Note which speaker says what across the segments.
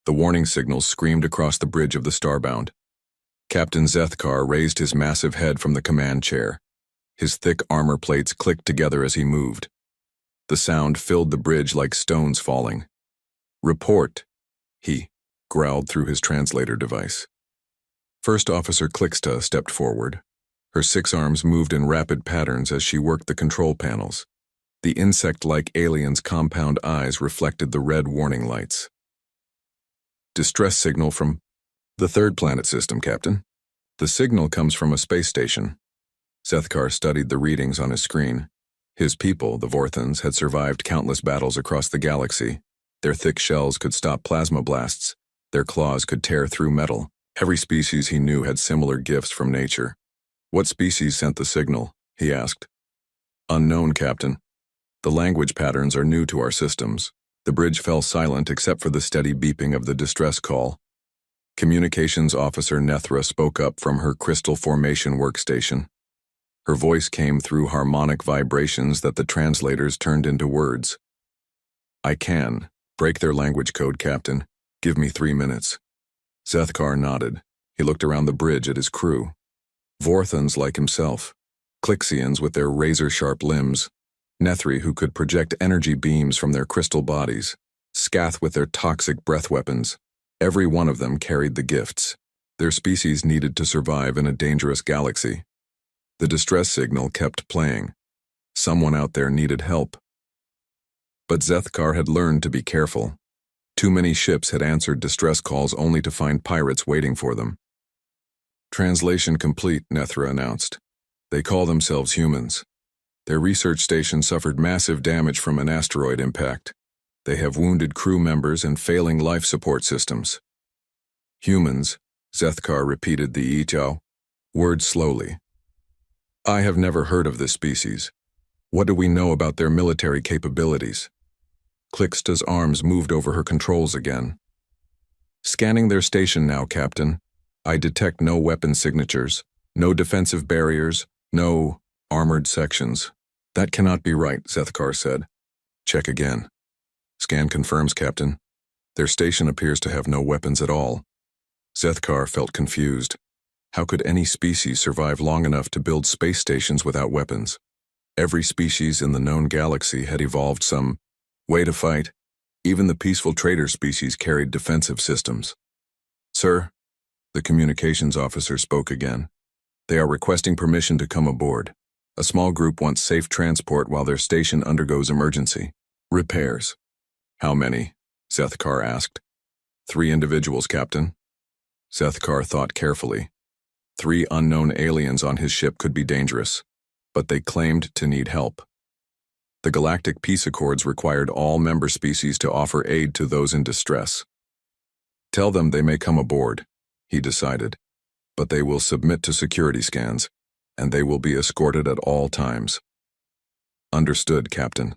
Speaker 1: The warning signals screamed across the bridge of the Starbound. Captain Zethkar raised his massive head from the command chair. His thick armor plates clicked together as he moved. The sound filled the bridge like stones falling. "Report," he growled through his translator device. First Officer Clixta stepped forward. Her 6 arms moved in rapid patterns as she worked the control panels. The insect-like alien's compound eyes reflected the red warning lights. "Distress signal from the 3rd planet system, Captain. The signal comes from a space station." Zethkar studied the readings on his screen. His people, the Vorthans, had survived countless battles across the galaxy. Their thick shells could stop plasma blasts. Their claws could tear through metal. Every species he knew had similar gifts from nature. "What species sent the signal?" he asked. "Unknown, Captain. The language patterns are new to our systems." The bridge fell silent except for the steady beeping of the distress call. Communications Officer Nethra spoke up from her crystal formation workstation. Her voice came through harmonic vibrations that the translators turned into words. "I can break their language code, Captain. Give me 3 minutes." Zethkar nodded. He looked around the bridge at his crew. Vorthans like himself, Clixians with their razor-sharp limbs, Nethri who could project energy beams from their crystal bodies, Scath with their toxic breath weapons. Every one of them carried the gifts. Their species needed to survive in a dangerous galaxy. The distress signal kept playing. Someone out there needed help. But Zethkar had learned to be careful. Too many ships had answered distress calls only to find pirates waiting for them. "Translation complete," Nethra announced. "They call themselves humans. Their research station suffered massive damage from an asteroid impact. They have wounded crew members and failing life support systems." "Humans," Zethkar repeated the Ichao word slowly. "I have never heard of this species. What do we know about their military capabilities?" Clixta's arms moved over her controls again. "Scanning their station now, Captain. I detect no weapon signatures, no defensive barriers, no armored sections." "That cannot be right," Zethkar said. "Check again." "Scan confirms, Captain. Their station appears to have no weapons at all." Zethkar felt confused. How could any species survive long enough to build space stations without weapons? Every species in the known galaxy had evolved some way to fight. Even the peaceful trader species carried defensive systems. "Sir," the communications officer spoke again. "They are requesting permission to come aboard. A small group wants safe transport while their station undergoes emergency repairs." "How many?" Zethkar asked. 3 individuals, Captain." Zethkar thought carefully. 3 unknown aliens on his ship could be dangerous, but they claimed to need help. The Galactic Peace Accords required all member species to offer aid to those in distress. "Tell them they may come aboard," he decided, "but they will submit to security scans, and they will be escorted at all times." "Understood, Captain."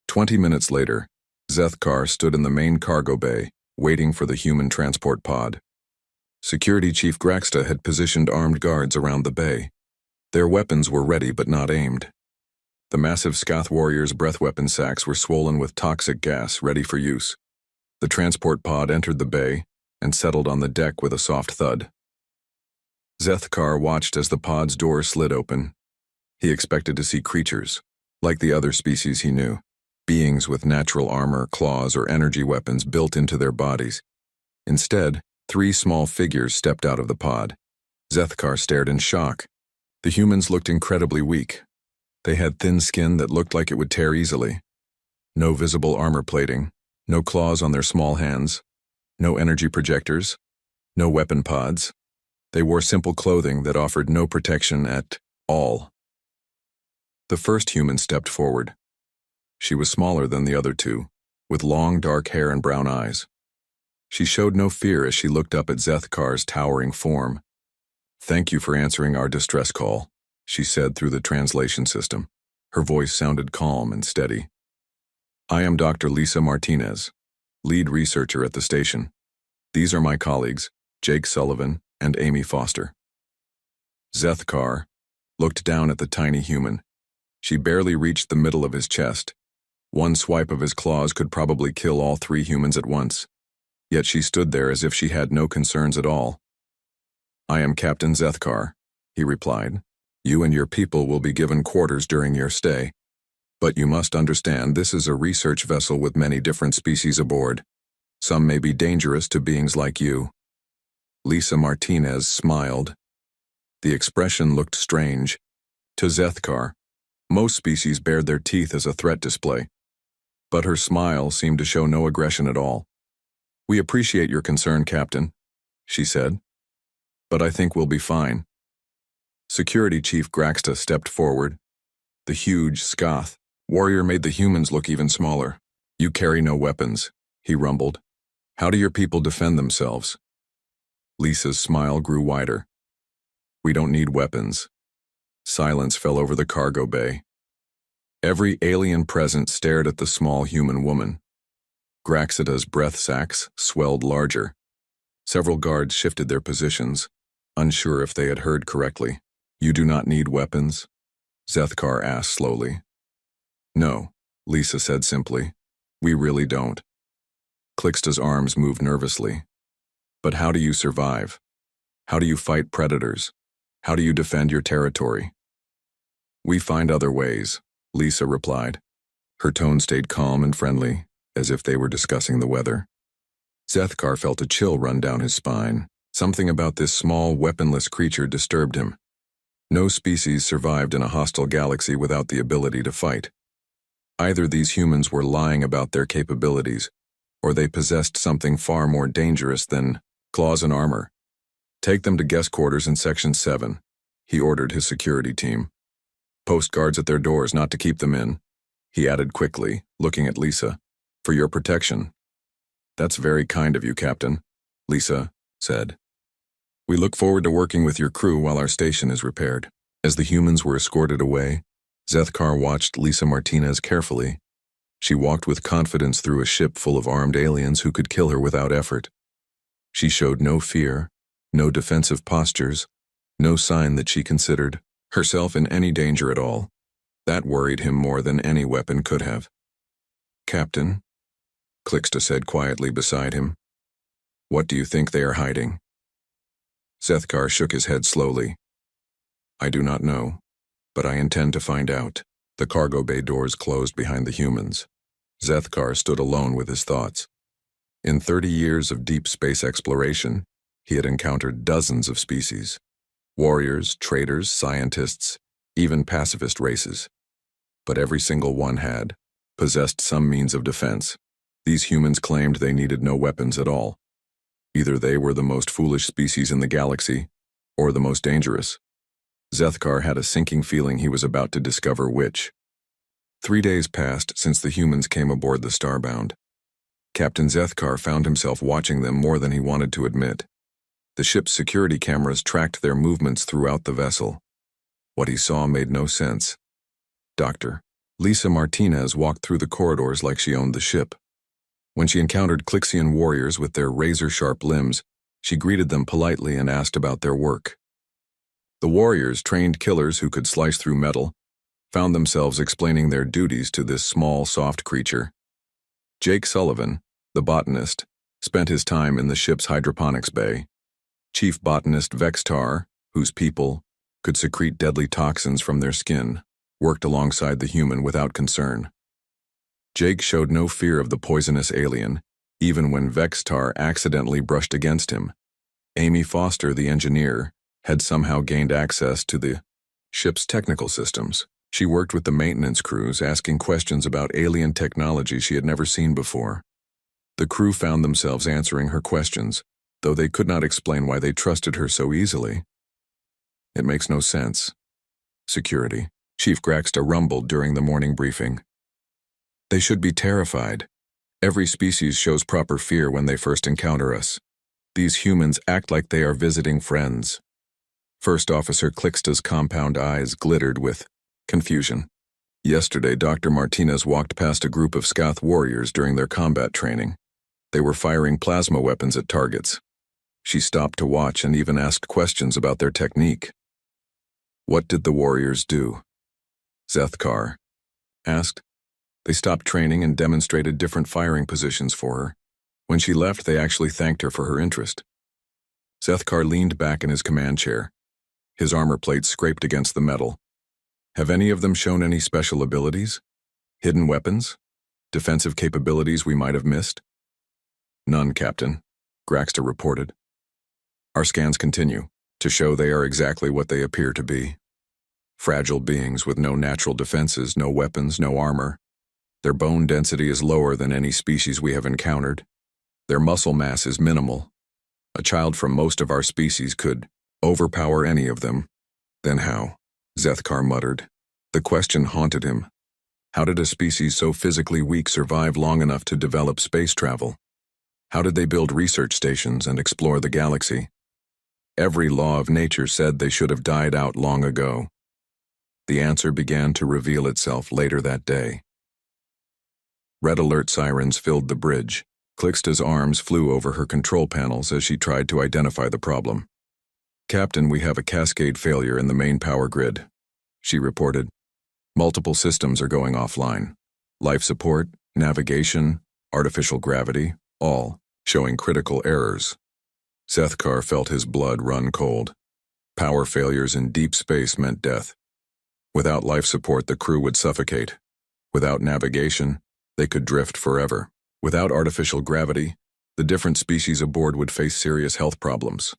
Speaker 1: 20 minutes later, Zethkar stood in the main cargo bay, waiting for the human transport pod. Security Chief Graxta had positioned armed guards around the bay. Their weapons were ready but not aimed. The massive Scath warriors' breath weapon sacks were swollen with toxic gas, ready for use. The transport pod entered the bay and settled on the deck with a soft thud. Zethkar watched as the pod's door slid open. He expected to see creatures, like the other species he knew, beings with natural armor, claws, or energy weapons built into their bodies. Instead, 3 small figures stepped out of the pod. Zethkar stared in shock. The humans looked incredibly weak. They had thin skin that looked like it would tear easily. No visible armor plating, no claws on their small hands, no energy projectors, no weapon pods. They wore simple clothing that offered no protection at all. The first human stepped forward. She was smaller than the other 2, with long dark hair and brown eyes. She showed no fear as she looked up at Zethkar's towering form. "Thank you for answering our distress call," she said through the translation system. Her voice sounded calm and steady. "I am Dr. Lisa Martinez, lead researcher at the station. These are my colleagues, Jake Sullivan and Amy Foster." Zethkar looked down at the tiny human. She barely reached the middle of his chest. One swipe of his claws could probably kill all 3 humans at once. yet she stood there as if she had no concerns at all. "I am Captain Zethkar," he replied. "You and your people will be given quarters during your stay. But you must understand this is a research vessel with many different species aboard. Some may be dangerous to beings like you." Lisa Martinez smiled. The expression looked strange. To Zethkar, most species bared their teeth as a threat display. But her smile seemed to show no aggression at all. "We appreciate your concern, Captain," she said. "But I think we'll be fine." Security Chief Graxta stepped forward. The huge Skoth warrior made the humans look even smaller. "You carry no weapons," he rumbled. "How do your people defend themselves?" Lisa's smile grew wider. "We don't need weapons." Silence fell over the cargo bay. Every alien present stared at the small human woman. Graxita's breath sacs swelled larger. Several guards shifted their positions, unsure if they had heard correctly. "You do not need weapons?" Zethkar asked slowly. "No," Lisa said simply. "We really don't." Clixta's arms moved nervously. "But how do you survive? How do you fight predators? How do you defend your territory?" "We find other ways," Lisa replied. Her tone stayed calm and friendly, as if they were discussing the weather. Zethkar felt a chill run down his spine. Something about this small, weaponless creature disturbed him. No species survived in a hostile galaxy without the ability to fight. Either these humans were lying about their capabilities, or they possessed something far more dangerous than claws and armor. "Take them to guest quarters in Section 7, he ordered his security team. "Post guards at their doors not to keep them in," he added quickly, looking at Lisa. "For your protection." "That's very kind of you, Captain," Lisa said. "We look forward to working with your crew while our station is repaired." As the humans were escorted away, Zethkar watched Lisa Martinez carefully. She walked with confidence through a ship full of armed aliens who could kill her without effort. She showed no fear, no defensive postures, no sign that she considered herself in any danger at all. That worried him more than any weapon could have. "Captain," Clixta said quietly beside him, "what do you think they are hiding?" Zethkar shook his head slowly. "I do not know, but I intend to find out." The cargo bay doors closed behind the humans. Zethkar stood alone with his thoughts. In 30 years of deep space exploration, he had encountered dozens of species. Warriors, traders, scientists, even pacifist races. But every single one had possessed some means of defense. These humans claimed they needed no weapons at all. Either they were the most foolish species in the galaxy, or the most dangerous. Zethkar had a sinking feeling he was about to discover which. 3 days passed since the humans came aboard the Starbound. Captain Zethkar found himself watching them more than he wanted to admit. The ship's security cameras tracked their movements throughout the vessel. What he saw made no sense. Dr. Lisa Martinez walked through the corridors like she owned the ship. When she encountered Clixian warriors with their razor-sharp limbs, she greeted them politely and asked about their work. The warriors, trained killers who could slice through metal, found themselves explaining their duties to this small, soft creature. Jake Sullivan, the botanist, spent his time in the ship's hydroponics bay. Chief botanist Vextar, whose people could secrete deadly toxins from their skin, worked alongside the human without concern. Jake showed no fear of the poisonous alien, even when Vextar accidentally brushed against him. Amy Foster, the engineer, had somehow gained access to the ship's technical systems. She worked with the maintenance crews, asking questions about alien technology she had never seen before. The crew found themselves answering her questions, though they could not explain why they trusted her so easily. "It makes no sense." Security. Chief Graxta rumbled during the morning briefing. "They should be terrified. Every species shows proper fear when they first encounter us. These humans act like they are visiting friends." First Officer Clixta's compound eyes glittered with confusion. Yesterday, Dr. Martinez walked past a group of Skoth warriors during their combat training. They were firing plasma weapons at targets. She stopped to watch and even asked questions about their technique. "What did the warriors do?" Zethkar asked. "They stopped training and demonstrated different firing positions for her. When she left, they actually thanked her for her interest. Zethkar leaned back in his command chair. His armor plates scraped against the metal. Have any of them shown any special abilities? Hidden weapons? Defensive capabilities we might have missed? None, Captain, Graxter reported. Our scans continue to show they are exactly what they appear to be. Fragile beings with no natural defenses, no weapons, no armor. Their bone density is lower than any species we have encountered. Their muscle mass is minimal. A child from most of our species could overpower any of them. Then how? Zethkar muttered. The question haunted him. How did a species so physically weak survive long enough to develop space travel? How did they build research stations and explore the galaxy? Every law of nature said they should have died out long ago. The answer began to reveal itself later that day. Red alert sirens filled the bridge. Clixta's arms flew over her control panels as she tried to identify the problem. Captain, we have a cascade failure in the main power grid, she reported. Multiple systems are going offline. Life support, navigation, artificial gravity, all showing critical errors. Zethkar felt his blood run cold. Power failures in deep space meant death. Without life support, the crew would suffocate. Without navigation, they could drift forever. Without artificial gravity, the different species aboard would face serious health problems.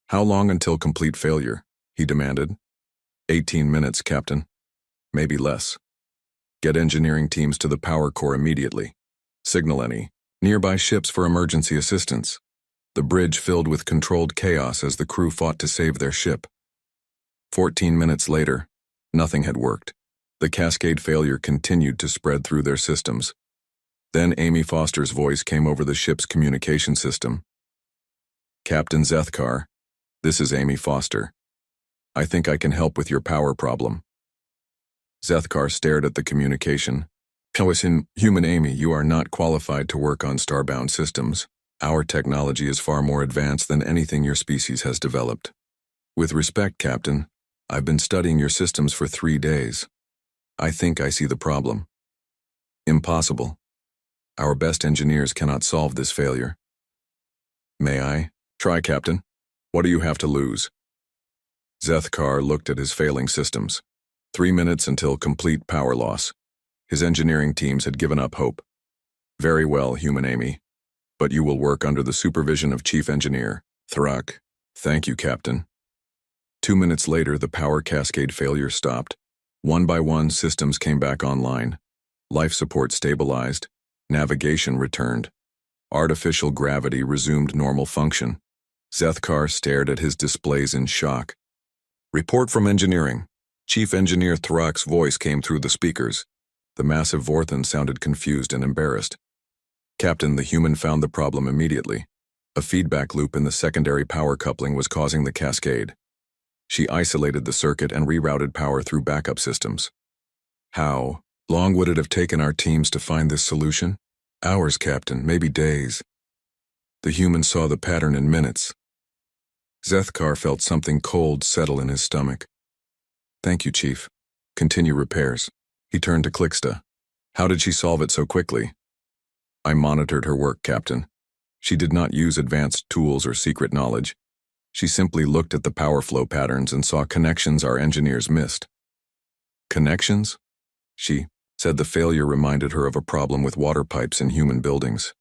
Speaker 1: How long until complete failure? He demanded. 18 minutes, Captain. Maybe less. Get engineering teams to the power core immediately. Signal any nearby ships for emergency assistance. The bridge filled with controlled chaos as the crew fought to save their ship. 14 minutes later, nothing had worked. The cascade failure continued to spread through their systems. Then Amy Foster's voice came over the ship's communication system. Captain Zethkar, this is Amy Foster. I think I can help with your power problem. Zethkar stared at the communication. Listen, human Amy, you are not qualified to work on starbound systems. Our technology is far more advanced than anything your species has developed. With respect, Captain, I've been studying your systems for 3 days. I think I see the problem. Impossible. Our best engineers cannot solve this failure. May I? Try, Captain. What do you have to lose? Zethkar looked at his failing systems. 3 minutes until complete power loss. His engineering teams had given up hope. Very well, human Amy. But you will work under the supervision of Chief Engineer Thrak. Thank you, Captain. 2 minutes later, the power cascade failure stopped. One by one, systems came back online. Life support stabilized. Navigation returned. Artificial gravity resumed normal function. Zethkar stared at his displays in shock. Report from engineering. Chief Engineer Thrak's voice came through the speakers. The massive Vorthan sounded confused and embarrassed. Captain, the human found the problem immediately. A feedback loop in the secondary power coupling was causing the cascade. She isolated the circuit and rerouted power through backup systems. How long would it have taken our teams to find this solution? Hours, Captain, maybe days. The human saw the pattern in minutes. Zethkar felt something cold settle in his stomach. Thank you, Chief. Continue repairs. He turned to Clixta. How did she solve it so quickly? I monitored her work, Captain. She did not use advanced tools or secret knowledge. She simply looked at the power flow patterns and saw connections our engineers missed. Connections? She said the failure reminded her of a problem with water pipes in human buildings.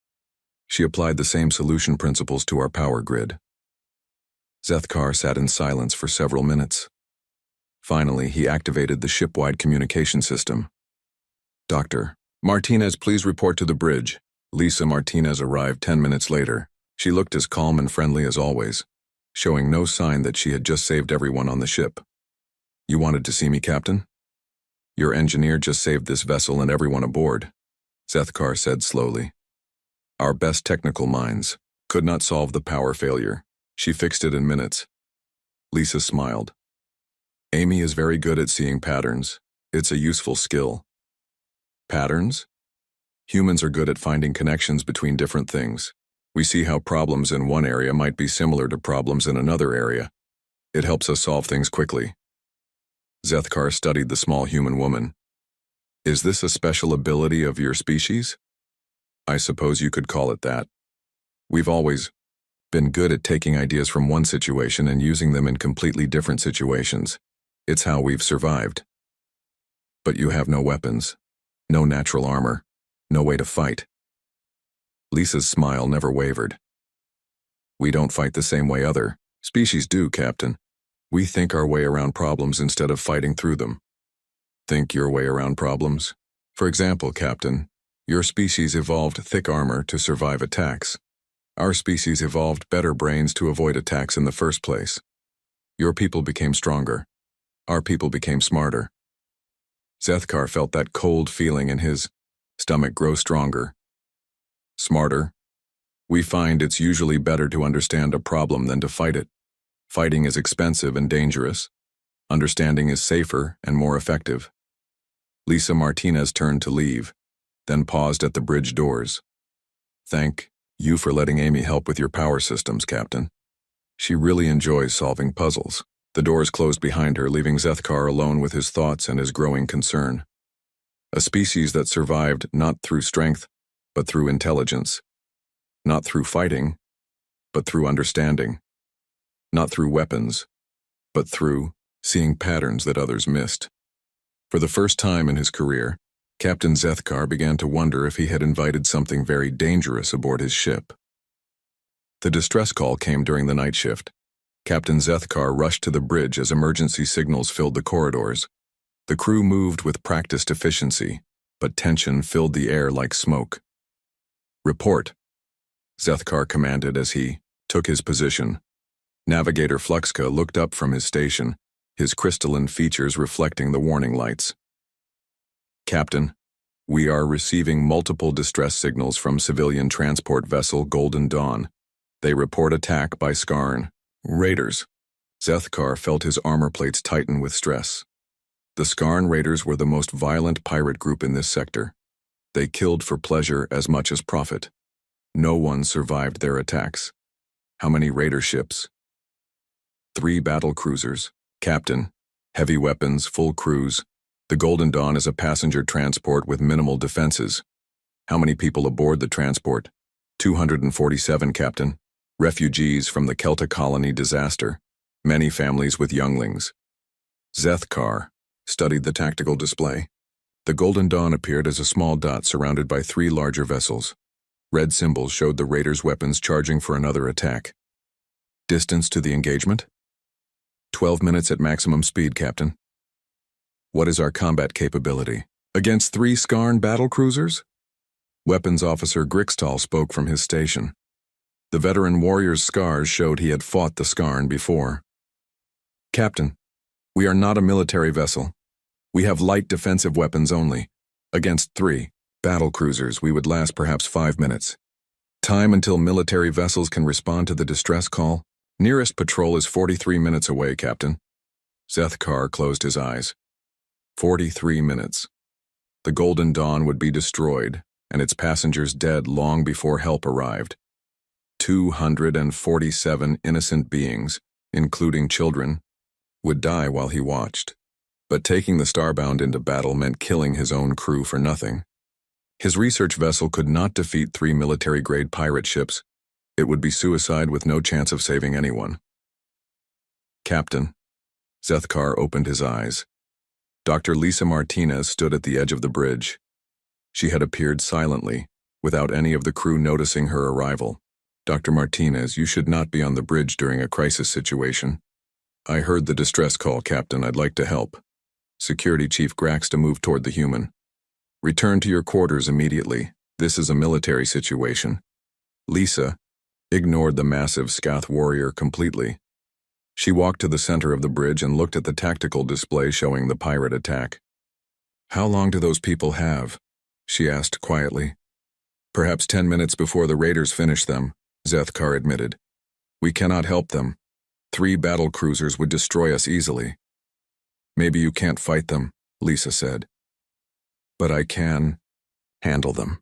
Speaker 1: She applied the same solution principles to our power grid. Zethkar sat in silence for several minutes. Finally, he activated the ship-wide communication system. Doctor Martinez, please report to the bridge. Lisa Martinez arrived 10 minutes later. She looked as calm and friendly as always, showing no sign that she had just saved everyone on the ship. You wanted to see me, Captain? Your engineer just saved this vessel and everyone aboard, Zethkar said slowly. Our best technical minds could not solve the power failure. She fixed it in minutes. Lisa smiled. Amy is very good at seeing patterns. It's a useful skill. Patterns? Humans are good at finding connections between different things. We see how problems in one area might be similar to problems in another area. It helps us solve things quickly. Zethkar studied the small human woman. Is this a special ability of your species? I suppose you could call it that. We've always been good at taking ideas from one situation and using them in completely different situations. It's how we've survived. But you have no weapons, no natural armor, no way to fight. Lisa's smile never wavered. We don't fight the same way other species do, Captain. We think our way around problems instead of fighting through them. Think your way around problems? For example, Captain, your species evolved thick armor to survive attacks. Our species evolved better brains to avoid attacks in the first place. Your people became stronger. Our people became smarter. Zethkar felt that cold feeling in his stomach grow stronger. Smarter? We find it's usually better to understand a problem than to fight it. Fighting is expensive and dangerous. Understanding is safer and more effective. Lisa Martinez turned to leave, then paused at the bridge doors. Thank you for letting Amy help with your power systems, Captain. She really enjoys solving puzzles. The doors closed behind her, leaving Zethkar alone with his thoughts and his growing concern. A species that survived not through strength, but through intelligence. Not through fighting, but through understanding. Not through weapons, but through seeing patterns that others missed. For the first time in his career, Captain Zethkar began to wonder if he had invited something very dangerous aboard his ship. The distress call came during the night shift. Captain Zethkar rushed to the bridge as emergency signals filled the corridors. The crew moved with practiced efficiency, but tension filled the air like smoke. Report, Zethkar commanded as he took his position. Navigator Fluxka looked up from his station, his crystalline features reflecting the warning lights. Captain, we are receiving multiple distress signals from civilian transport vessel Golden Dawn. They report attack by Skarn raiders. Zethkar felt his armor plates tighten with stress. The Skarn raiders were the most violent pirate group in this sector. They killed for pleasure as much as profit. No one survived their attacks. How many raider ships? 3 battle cruisers. Captain, heavy weapons, full crews. The Golden Dawn is a passenger transport with minimal defenses. How many people aboard the transport? 247, Captain. Refugees from the Celtic colony disaster. Many families with younglings. Zethkar studied the tactical display. The Golden Dawn appeared as a small dot surrounded by 3 larger vessels. Red symbols showed the raiders' weapons charging for another attack. Distance to the engagement? 12 minutes at maximum speed, Captain. What is our combat capability? Against 3 Skarn battle cruisers? Weapons Officer Grixtal spoke from his station. The veteran warrior's scars showed he had fought the Skarn before. Captain, we are not a military vessel. We have light defensive weapons only. Against 3 battle cruisers, we would last perhaps 5 minutes. Time until military vessels can respond to the distress call? Nearest patrol is 43 minutes away, Captain. Zethkar closed his eyes. 43 minutes. The Golden Dawn would be destroyed, and its passengers dead long before help arrived. 247 innocent beings, including children, would die while he watched. But taking the Starbound into battle meant killing his own crew for nothing. His research vessel could not defeat 3 military-grade pirate ships. It would be suicide with no chance of saving anyone. Captain, Zethkar opened his eyes. Dr. Lisa Martinez stood at the edge of the bridge. She had appeared silently, without any of the crew noticing her arrival. Dr. Martinez, you should not be on the bridge during a crisis situation. I heard the distress call, Captain. I'd like to help. Security Chief Graxta moved toward the human. Return to your quarters immediately. This is a military situation. Lisa ignored the massive Skath warrior completely. She walked to the center of the bridge and looked at the tactical display showing the pirate attack. How long do those people have? She asked quietly. Perhaps 10 minutes before the raiders finish them, Zethkar admitted. We cannot help them. 3 battle cruisers would destroy us easily. Maybe you can't fight them, Lisa said. But I can handle them.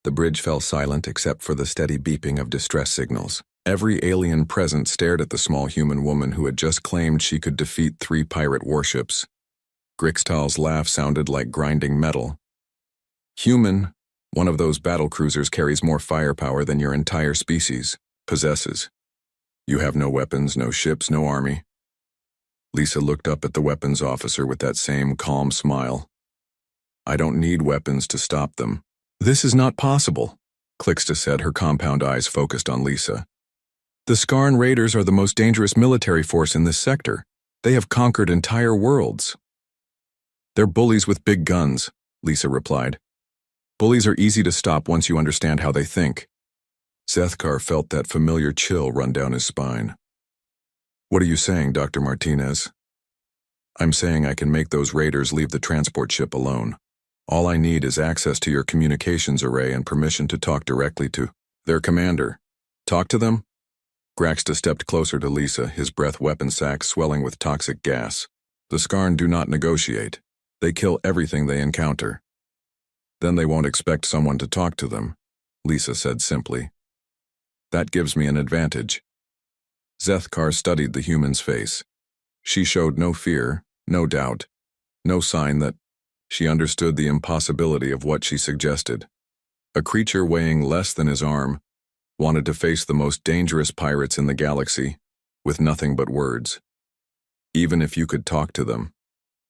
Speaker 1: The bridge fell silent except for the steady beeping of distress signals. Every alien present stared at the small human woman who had just claimed she could defeat 3 pirate warships. Grixtal's laugh sounded like grinding metal. Human, One of those battle cruisers carries more firepower than your entire species possesses. You have no weapons, no ships, no army. Lisa looked up at the weapons officer with that same calm smile. I don't need weapons to stop them. This is not possible, Clixta said, her compound eyes focused on Lisa. The Skarn Raiders are the most dangerous military force in this sector. They have conquered entire worlds. They're bullies with big guns, Lisa replied. Bullies are easy to stop once you understand how they think. Zethkar felt that familiar chill run down his spine. What are you saying, Dr. Martinez? I'm saying I can make those raiders leave the transport ship alone. All I need is access to your communications array and permission to talk directly to their commander. Talk to them? Graxta stepped closer to Lisa, his breath weapon sac swelling with toxic gas. The Skarn do not negotiate. They kill everything they encounter. Then they won't expect someone to talk to them, Lisa said simply. That gives me an advantage. Zethkar studied the human's face. She showed no fear, no doubt, no sign that she understood the impossibility of what she suggested. A creature weighing less than his arm wanted to face the most dangerous pirates in the galaxy with nothing but words. Even if you could talk to them,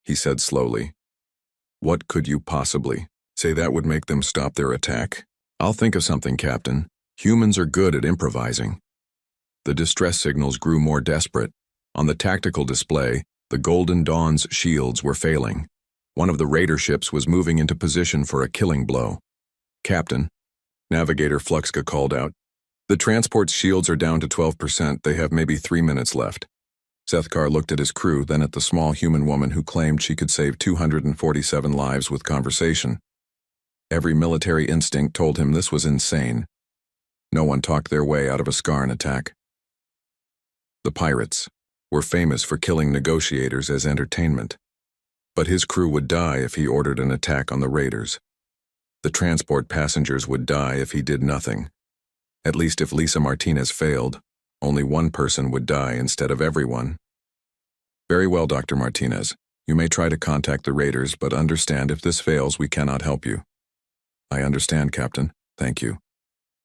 Speaker 1: he said slowly. What could you possibly say that would make them stop their attack? I'll think of something, Captain. Humans are good at improvising. The distress signals grew more desperate. On the tactical display, the Golden Dawn's shields were failing. One of the raider ships was moving into position for a killing blow. Captain, Navigator Fluxka called out. The transport's shields are down to 12%. They have maybe 3 minutes left. Zethkar looked at his crew, then at the small human woman who claimed she could save 247 lives with conversation. Every military instinct told him this was insane. No one talked their way out of a Skarn attack. The pirates were famous for killing negotiators as entertainment. But his crew would die if he ordered an attack on the raiders. The transport passengers would die if he did nothing. At least if Lisa Martinez failed, only one person would die instead of everyone. Very well, Dr. Martinez. You may try to contact the raiders, but understand if this fails, we cannot help you. I understand, Captain. Thank you.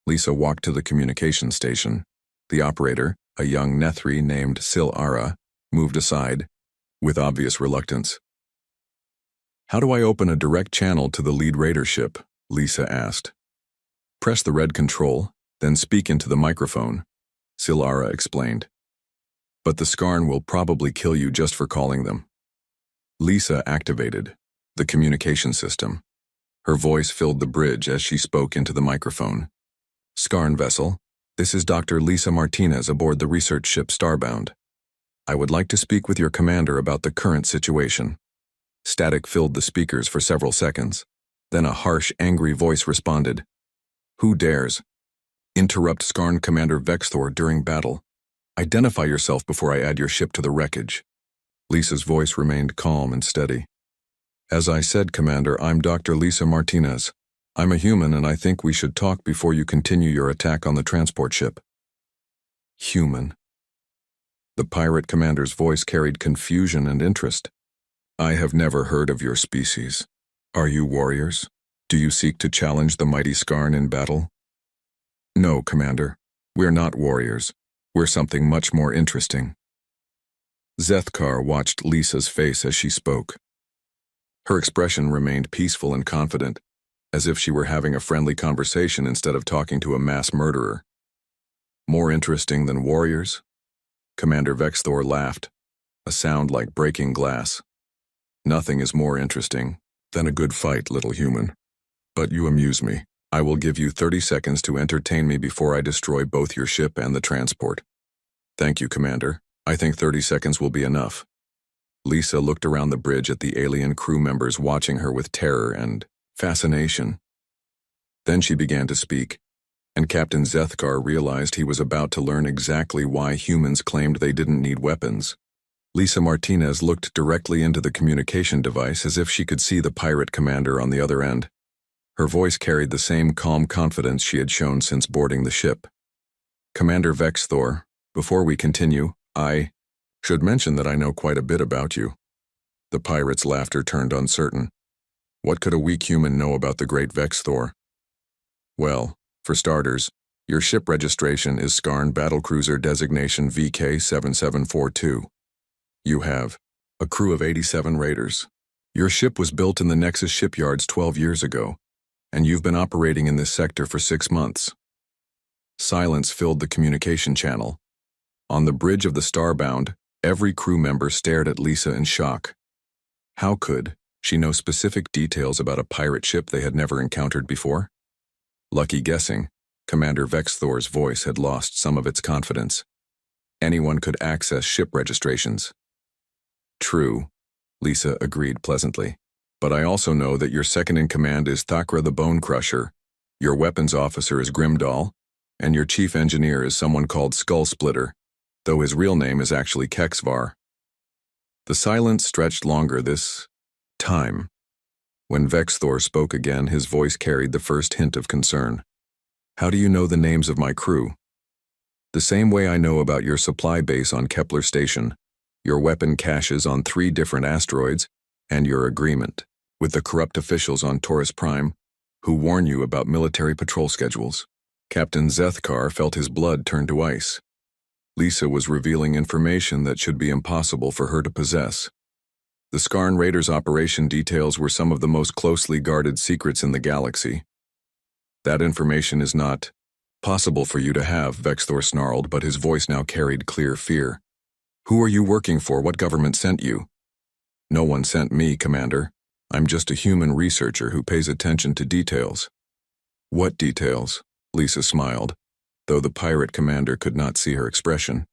Speaker 1: Lisa walked to the communication station. The operator, a young Nethri named Sil Ara, moved aside, with obvious reluctance. How do I open a direct channel to the lead raider ship? Lisa asked. Press the red control, then speak into the microphone, Sil Ara explained. But the Skarn will probably kill you just for calling them. Lisa activated the communication system. Her voice filled the bridge as she spoke into the microphone. Skarn vessel, this is Dr. Lisa Martinez aboard the research ship Starbound. I would like to speak with your commander about the current situation. Static filled the speakers for several seconds. Then a harsh, angry voice responded. Who dares interrupt Skarn Commander Vexthor during battle? Identify yourself before I add your ship to the wreckage. Lisa's voice remained calm and steady. As I said, Commander, I'm Dr. Lisa Martinez. I'm a human, and I think we should talk before you continue your attack on the transport ship. Human. The pirate commander's voice carried confusion and interest. I have never heard of your species. Are you warriors? Do you seek to challenge the mighty Skarn in battle? No, Commander. We're not warriors. We're something much more interesting. Zethkar watched Lisa's face as she spoke. Her expression remained peaceful and confident, as if she were having a friendly conversation instead of talking to a mass murderer. More interesting than warriors? Commander Vexthor laughed, a sound like breaking glass. Nothing is more interesting than a good fight, little human. But you amuse me. I will give you 30 seconds to entertain me before I destroy both your ship and the transport. Thank you, Commander. I think 30 seconds will be enough. Lisa looked around the bridge at the alien crew members watching her with terror and fascination. Then she began to speak, and Captain Zethkar realized he was about to learn exactly why humans claimed they didn't need weapons. Lisa Martinez looked directly into the communication device as if she could see the pirate commander on the other end. Her voice carried the same calm confidence she had shown since boarding the ship. Commander Vexthor, before we continue, I should mention that I know quite a bit about you. The pirate's laughter turned uncertain. What could a weak human know about the great Vexthor? Well, for starters, your ship registration is Skarn Battlecruiser designation VK7742. You have a crew of 87 raiders. Your ship was built in the Nexus shipyards 12 years ago, and you've been operating in this sector for 6 months. Silence filled the communication channel. On the bridge of the Starbound, every crew member stared at Lisa in shock. How could she know specific details about a pirate ship they had never encountered before? Lucky guessing, Commander Vexthor's voice had lost some of its confidence. Anyone could access ship registrations. True, Lisa agreed pleasantly. But I also know that your second-in-command is Thakra the Bone Crusher, your weapons officer is Grimdall, and your chief engineer is someone called Skull Splitter, though his real name is actually Kexvar. The silence stretched longer this time. When Vexthor spoke again, his voice carried the first hint of concern. How do you know the names of my crew? The same way I know about your supply base on Kepler Station, your weapon caches on 3 different asteroids, and your agreement with the corrupt officials on Taurus Prime, who warn you about military patrol schedules. Captain Zethkar felt his blood turn to ice. Lisa was revealing information that should be impossible for her to possess. The Skarn Raiders' operation details were some of the most closely guarded secrets in the galaxy. That information is not possible for you to have, Vexthor snarled, but his voice now carried clear fear. Who are you working for? What government sent you? No one sent me, Commander. I'm just a human researcher who pays attention to details. What details? Lisa smiled, though the pirate commander could not see her expression.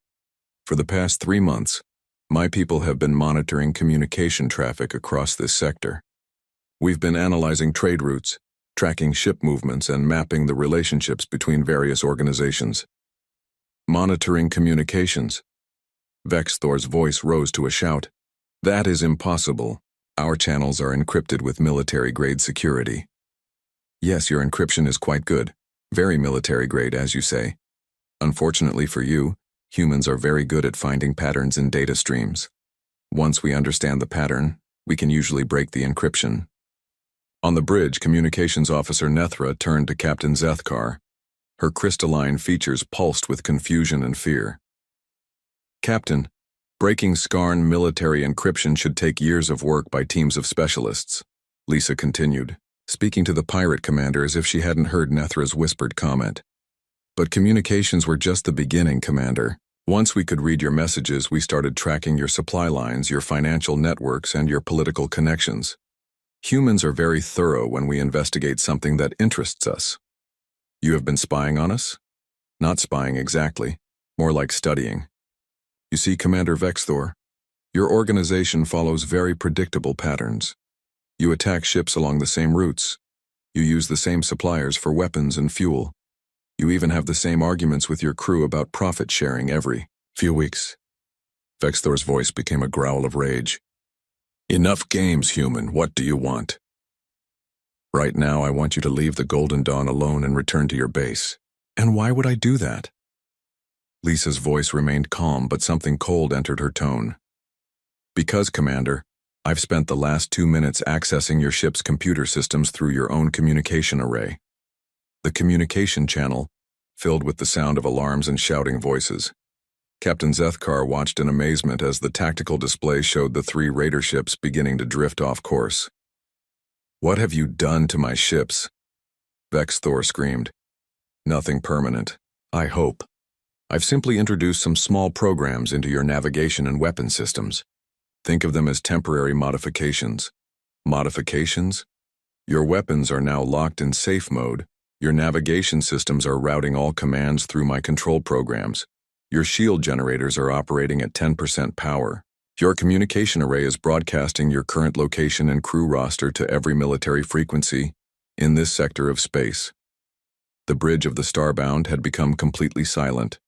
Speaker 1: For the past 3 months, my people have been monitoring communication traffic across this sector. We've been analyzing trade routes, tracking ship movements, and mapping the relationships between various organizations. Monitoring communications. Vexthor's voice rose to a shout. That is impossible. Our channels are encrypted with military-grade security. Yes, your encryption is quite good. Very military-grade, as you say. Unfortunately for you, humans are very good at finding patterns in data streams. Once we understand the pattern, we can usually break the encryption. On the bridge, Communications Officer Nethra turned to Captain Zethkar. Her crystalline features pulsed with confusion and fear. Captain, breaking Skarn military encryption should take years of work by teams of specialists, Lisa continued, speaking to the pirate commander as if she hadn't heard Nethra's whispered comment. But communications were just the beginning, Commander. Once we could read your messages, we started tracking your supply lines, your financial networks, and your political connections. Humans are very thorough when we investigate something that interests us. You have been spying on us? Not spying exactly, more like studying. You see, Commander Vexthor, your organization follows very predictable patterns. You attack ships along the same routes. You use the same suppliers for weapons and fuel. You even have the same arguments with your crew about profit sharing every few weeks. Vexthor's voice became a growl of rage. Enough games, human. What do you want? Right now, I want you to leave the Golden Dawn alone and return to your base. And why would I do that? Lisa's voice remained calm, but something cold entered her tone. Because, Commander, I've spent the last 2 minutes accessing your ship's computer systems through your own communication array. The communication channel, filled with the sound of alarms and shouting voices. Captain Zethkar watched in amazement as the tactical display showed the 3 raider ships beginning to drift off course. What have you done to my ships? Vexthor screamed. Nothing permanent, I hope. I've simply introduced some small programs into your navigation and weapon systems. Think of them as temporary modifications. Modifications? Your weapons are now locked in safe mode. Your navigation systems are routing all commands through my control programs. Your shield generators are operating at 10% power. Your communication array is broadcasting your current location and crew roster to every military frequency in this sector of space. The bridge of the Starbound had become completely silent.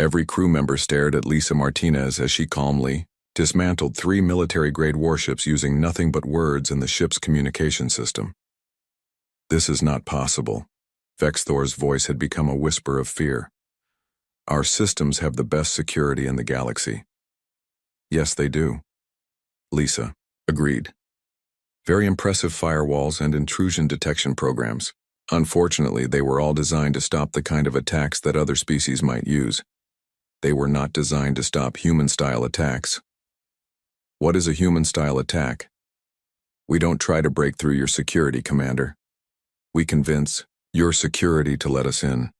Speaker 1: Every crew member stared at Lisa Martinez as she calmly dismantled 3 military-grade warships using nothing but words in the ship's communication system. This is not possible. Vexthor's voice had become a whisper of fear. Our systems have the best security in the galaxy. Yes, they do. Lisa agreed. Very impressive firewalls and intrusion detection programs. Unfortunately, they were all designed to stop the kind of attacks that other species might use. They were not designed to stop human-style attacks. What is a human-style attack? We don't try to break through your security, Commander. We convince your security to let us in.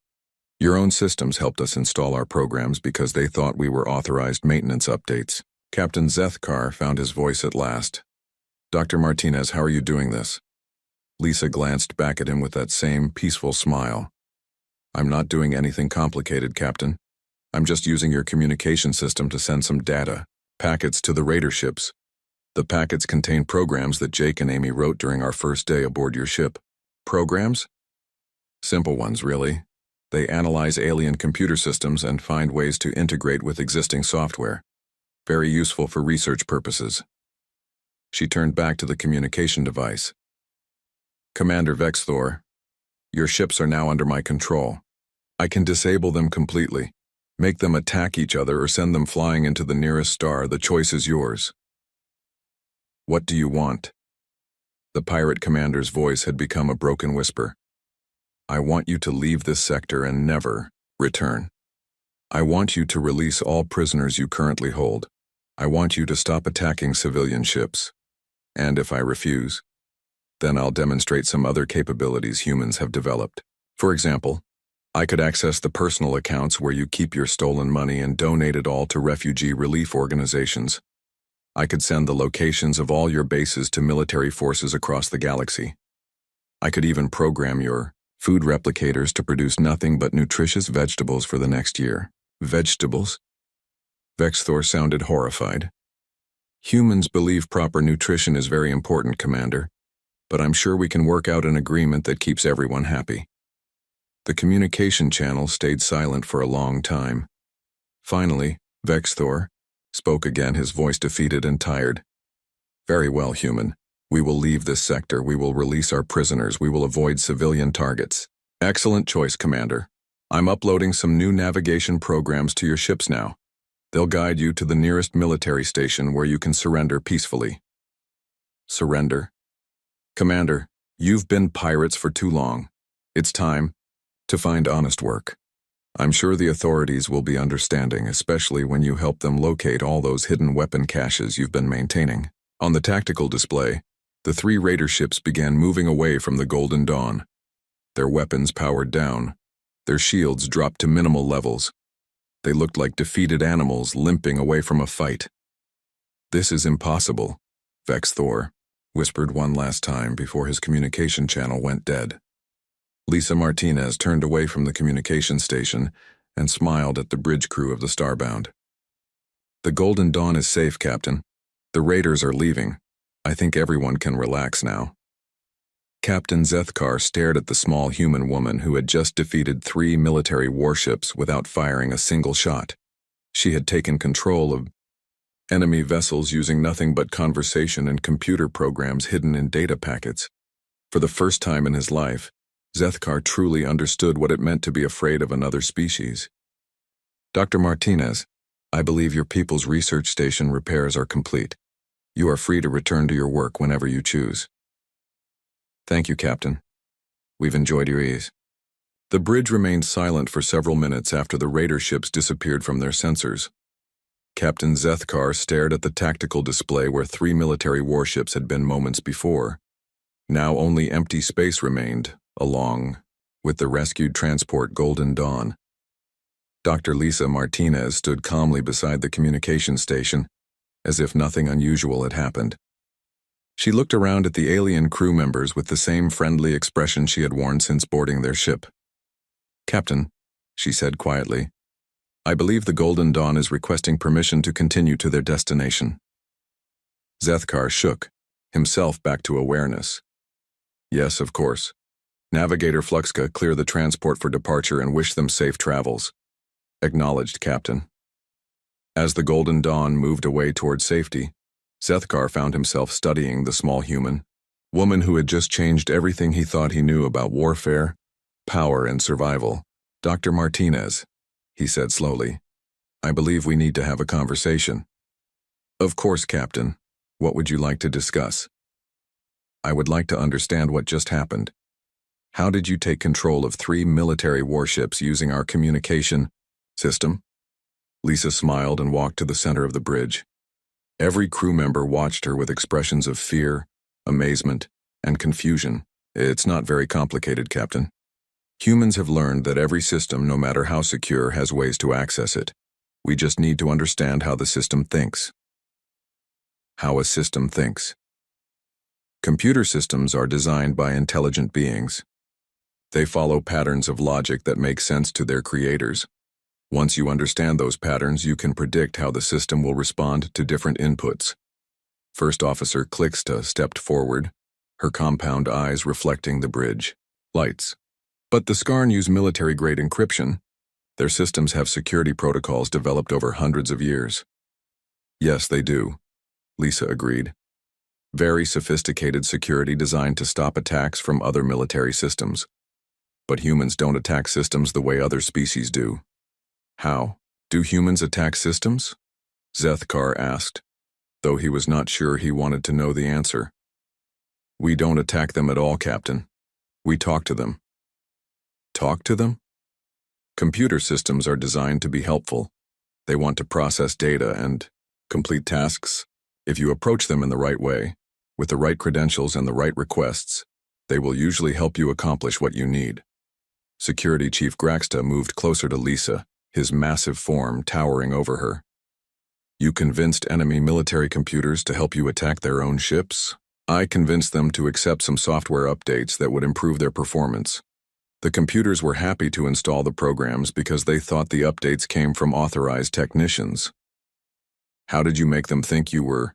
Speaker 1: Your own systems helped us install our programs because they thought we were authorized maintenance updates. Captain Zethkar found his voice at last. Dr. Martinez, how are you doing this? Lisa glanced back at him with that same peaceful smile. I'm not doing anything complicated, Captain. I'm just using your communication system to send some data, packets to the raider ships. The packets contain programs that Jake and Amy wrote during our first day aboard your ship. Programs? Simple ones, really. They analyze alien computer systems and find ways to integrate with existing software. Very useful for research purposes. She turned back to the communication device. Commander Vexthor, your ships are now under my control. I can disable them completely, make them attack each other or send them flying into the nearest star. The choice is yours. What do you want? The pirate commander's voice had become a broken whisper. I want you to leave this sector and never return. I want you to release all prisoners you currently hold. I want you to stop attacking civilian ships. And if I refuse, then I'll demonstrate some other capabilities humans have developed. For example, I could access the personal accounts where you keep your stolen money and donate it all to refugee relief organizations. I could send the locations of all your bases to military forces across the galaxy. I could even program your food replicators to produce nothing but nutritious vegetables for the next year. Vegetables? Vexthor sounded horrified. Humans believe proper nutrition is very important, Commander, but I'm sure we can work out an agreement that keeps everyone happy. The communication channel stayed silent for a long time. Finally, Vexthor spoke again, his voice defeated and tired. Very well, human. We will leave this sector. We will release our prisoners. We will avoid civilian targets. Excellent choice, Commander. I'm uploading some new navigation programs to your ships now. They'll guide you to the nearest military station where you can surrender peacefully. Surrender? Commander, you've been pirates for too long. It's time to find honest work. I'm sure the authorities will be understanding, especially when you help them locate all those hidden weapon caches you've been maintaining. On the tactical display, the 3 raider ships began moving away from the Golden Dawn. Their weapons powered down. Their shields dropped to minimal levels. They looked like defeated animals limping away from a fight. This is impossible, Vexthor whispered one last time before his communication channel went dead. Lisa Martinez turned away from the communication station and smiled at the bridge crew of the Starbound. The Golden Dawn is safe, Captain. The raiders are leaving. I think everyone can relax now. Captain Zethkar stared at the small human woman who had just defeated 3 military warships without firing a single shot. She had taken control of enemy vessels using nothing but conversation and computer programs hidden in data packets. For the first time in his life, Zethkar truly understood what it meant to be afraid of another species. Dr. Martinez, I believe your people's research station repairs are complete. You are free to return to your work whenever you choose. Thank you, Captain. We've enjoyed your ease. The bridge remained silent for several minutes after the raider ships disappeared from their sensors. Captain Zethkar stared at the tactical display where 3 military warships had been moments before. Now only empty space remained, along with the rescued transport Golden Dawn. Dr. Lisa Martinez stood calmly beside the communication station, as if nothing unusual had happened. She looked around at the alien crew members with the same friendly expression she had worn since boarding their ship. Captain, she said quietly, I believe the Golden Dawn is requesting permission to continue to their destination. Zethkar shook, himself back to awareness. Yes, of course. Navigator Fluxka, clear the transport for departure and wish them safe travels. Acknowledged, Captain. As the Golden Dawn moved away toward safety, Zethkar found himself studying the small human, woman who had just changed everything he thought he knew about warfare, power, and survival. Dr. Martinez, he said slowly, I believe we need to have a conversation. Of course, Captain. What would you like to discuss? I would like to understand what just happened. How did you take control of 3 military warships using our communication system? Lisa smiled and walked to the center of the bridge. Every crew member watched her with expressions of fear, amazement, and confusion. It's not very complicated, Captain. Humans have learned that every system, no matter how secure, has ways to access it. We just need to understand how the system thinks. How a system thinks. Computer systems are designed by intelligent beings. They follow patterns of logic that make sense to their creators. Once you understand those patterns, you can predict how the system will respond to different inputs. First Officer Clixta stepped forward, her compound eyes reflecting the bridge lights. But the Skarn use military-grade encryption. Their systems have security protocols developed over hundreds of years. Yes, they do, Lisa agreed. Very sophisticated security designed to stop attacks from other military systems. But humans don't attack systems the way other species do. How? Do humans attack systems? Zethkar asked, though he was not sure he wanted to know the answer. We don't attack them at all, Captain. We talk to them. Talk to them? Computer systems are designed to be helpful. They want to process data and complete tasks. If you approach them in the right way, with the right credentials and the right requests, they will usually help you accomplish what you need. Security Chief Graxta moved closer to Lisa, his massive form towering over her. You convinced enemy military computers to help you attack their own ships? I convinced them to accept some software updates that would improve their performance. The computers were happy to install the programs because they thought the updates came from authorized technicians. How did you make them think you were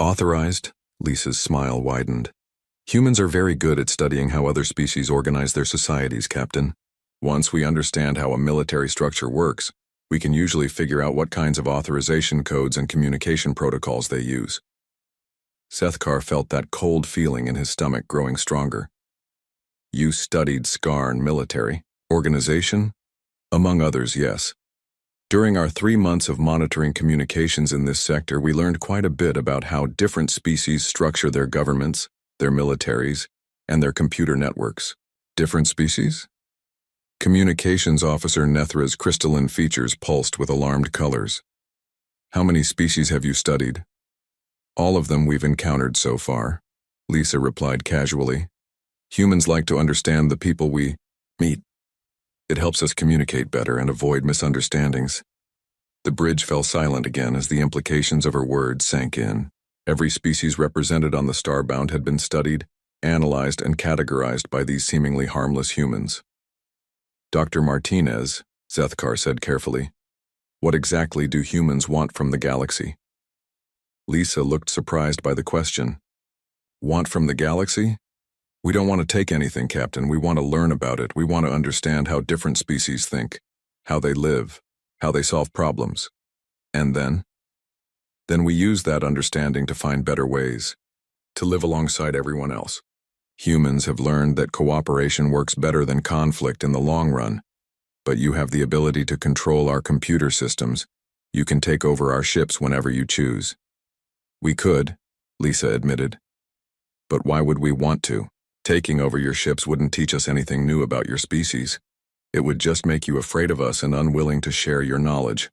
Speaker 1: authorized? Lisa's smile widened. Humans are very good at studying how other species organize their societies, Captain. Once we understand how a military structure works, we can usually figure out what kinds of authorization codes and communication protocols they use. Zethkar felt that cold feeling in his stomach growing stronger. You studied Skarn military organization? Among others, yes. During our 3 months of monitoring communications in this sector, we learned quite a bit about how different species structure their governments, their militaries, and their computer networks. Different species? Communications Officer Nethra's crystalline features pulsed with alarmed colors. How many species have you studied? All of them we've encountered so far, Lisa replied casually. Humans like to understand the people we meet. It helps us communicate better and avoid misunderstandings. The bridge fell silent again as the implications of her words sank in. Every species represented on the Starbound had been studied, analyzed, and categorized by these seemingly harmless humans. Dr. Martinez, Zethkar said carefully, what exactly do humans want from the galaxy? Lisa looked surprised by the question. Want from the galaxy? We don't want to take anything, Captain. We want to learn about it. We want to understand how different species think, how they live, how they solve problems. And then we use that understanding to find better ways, to live alongside everyone else. Humans have learned that cooperation works better than conflict in the long run, but you have the ability to control our computer systems. You can take over our ships whenever you choose. We could, Lisa admitted. But why would we want to? Taking over your ships wouldn't teach us anything new about your species. It would just make you afraid of us and unwilling to share your knowledge.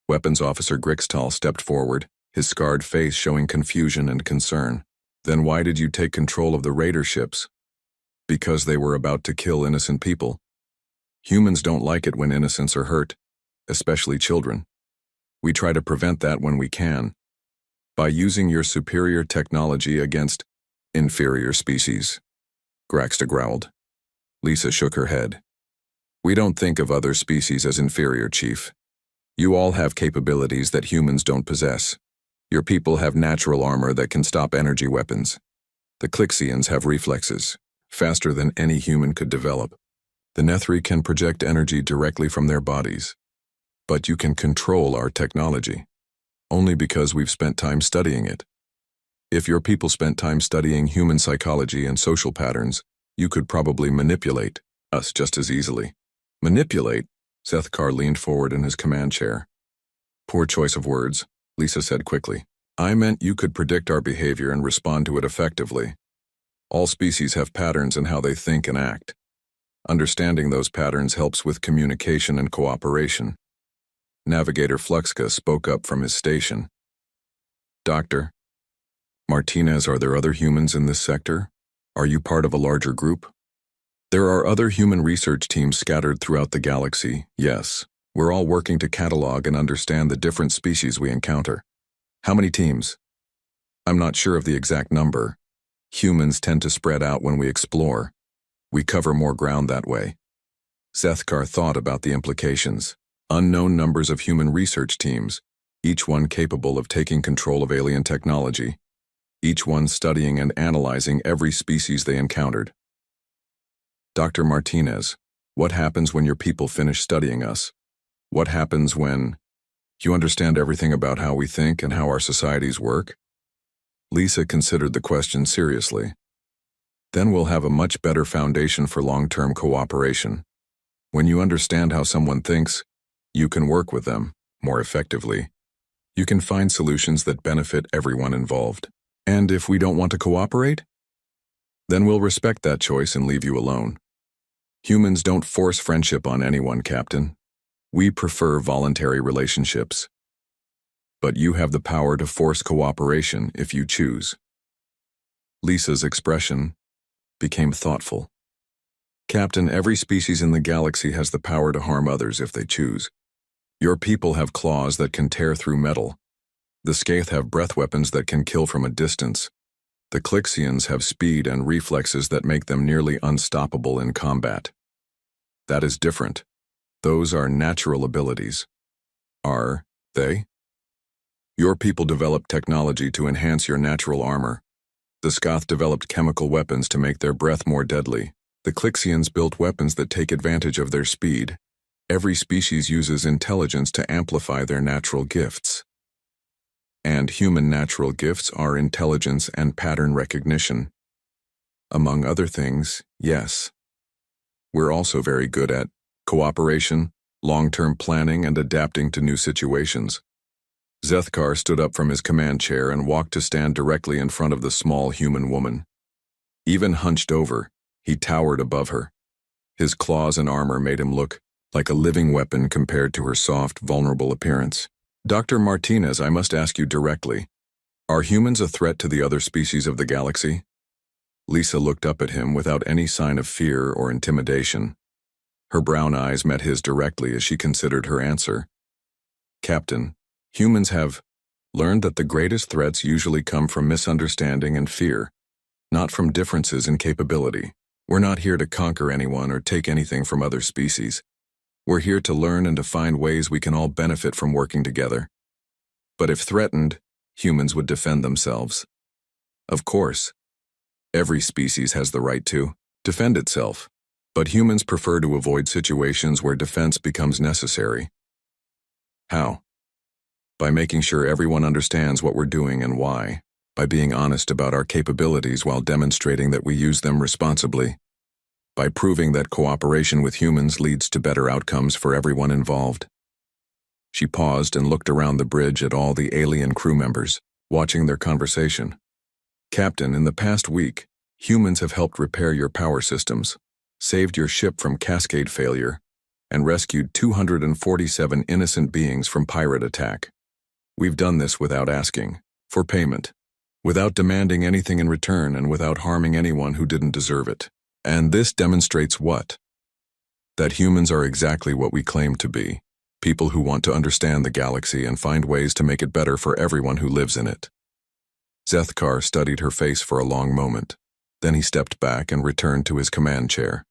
Speaker 1: Weapons Officer Grixtal stepped forward, his scarred face showing confusion and concern. Then why did you take control of the raider ships? Because they were about to kill innocent people. Humans don't like it when innocents are hurt, especially children. We try to prevent that when we can, by using your superior technology against inferior species, Graxta growled. Lisa shook her head. We don't think of other species as inferior, Chief. You all have capabilities that humans don't possess. Your people have natural armor that can stop energy weapons. The Clixians have reflexes, faster than any human could develop. The Nethri can project energy directly from their bodies. But you can control our technology, only because we've spent time studying it. If your people spent time studying human psychology and social patterns, you could probably manipulate us just as easily. Manipulate? Zethkar leaned forward in his command chair. Poor choice of words, Lisa said quickly. I meant you could predict our behavior and respond to it effectively. All species have patterns in how they think and act. Understanding those patterns helps with communication and cooperation. Navigator Fluxka spoke up from his station. Dr. Martinez, are there other humans in this sector? Are you part of a larger group? There are other human research teams scattered throughout the galaxy, yes. We're all working to catalog and understand the different species we encounter. How many teams? I'm not sure of the exact number. Humans tend to spread out when we explore. We cover more ground that way. Zethkar thought about the implications. Unknown numbers of human research teams, each one capable of taking control of alien technology, each one studying and analyzing every species they encountered. Dr. Martinez, what happens when your people finish studying us? What happens when you understand everything about how we think and how our societies work? Lisa considered the question seriously. Then we'll have a much better foundation for long-term cooperation. When you understand how someone thinks, you can work with them more effectively. You can find solutions that benefit everyone involved. And if we don't want to cooperate, then we'll respect that choice and leave you alone. Humans don't force friendship on anyone, Captain. We prefer voluntary relationships. But you have the power to force cooperation if you choose. Lisa's expression became thoughtful. Captain, every species in the galaxy has the power to harm others if they choose. Your people have claws that can tear through metal. The Skaith have breath weapons that can kill from a distance. The Clixians have speed and reflexes that make them nearly unstoppable in combat. That is different. Those are natural abilities. Are they? Your people developed technology to enhance your natural armor. The Skaith developed chemical weapons to make their breath more deadly. The Clixians built weapons that take advantage of their speed. Every species uses intelligence to amplify their natural gifts. And human natural gifts are intelligence and pattern recognition. Among other things, yes. We're also very good at cooperation, long-term planning, and adapting to new situations. Zethkar stood up from his command chair and walked to stand directly in front of the small human woman. Even hunched over, he towered above her. His claws and armor made him look like a living weapon compared to her soft, vulnerable appearance. Dr. Martinez, I must ask you directly, are humans a threat to the other species of the galaxy? Lisa looked up at him without any sign of fear or intimidation. Her brown eyes met his directly as she considered her answer. Captain, humans have learned that the greatest threats usually come from misunderstanding and fear, not from differences in capability. We're not here to conquer anyone or take anything from other species. We're here to learn and to find ways we can all benefit from working together. But if threatened, humans would defend themselves. Of course, every species has the right to defend itself, but humans prefer to avoid situations where defense becomes necessary. How? By making sure everyone understands what we're doing and why, by being honest about our capabilities while demonstrating that we use them responsibly, by proving that cooperation with humans leads to better outcomes for everyone involved. She paused and looked around the bridge at all the alien crew members, watching their conversation. Captain, in the past week, humans have helped repair your power systems, saved your ship from cascade failure, and rescued 247 innocent beings from pirate attack. We've done this without asking for payment, without demanding anything in return, and without harming anyone who didn't deserve it. And this demonstrates what? That humans are exactly what we claim to be, people who want to understand the galaxy and find ways to make it better for everyone who lives in it. Zethkar studied her face for a long moment. Then he stepped back and returned to his command chair.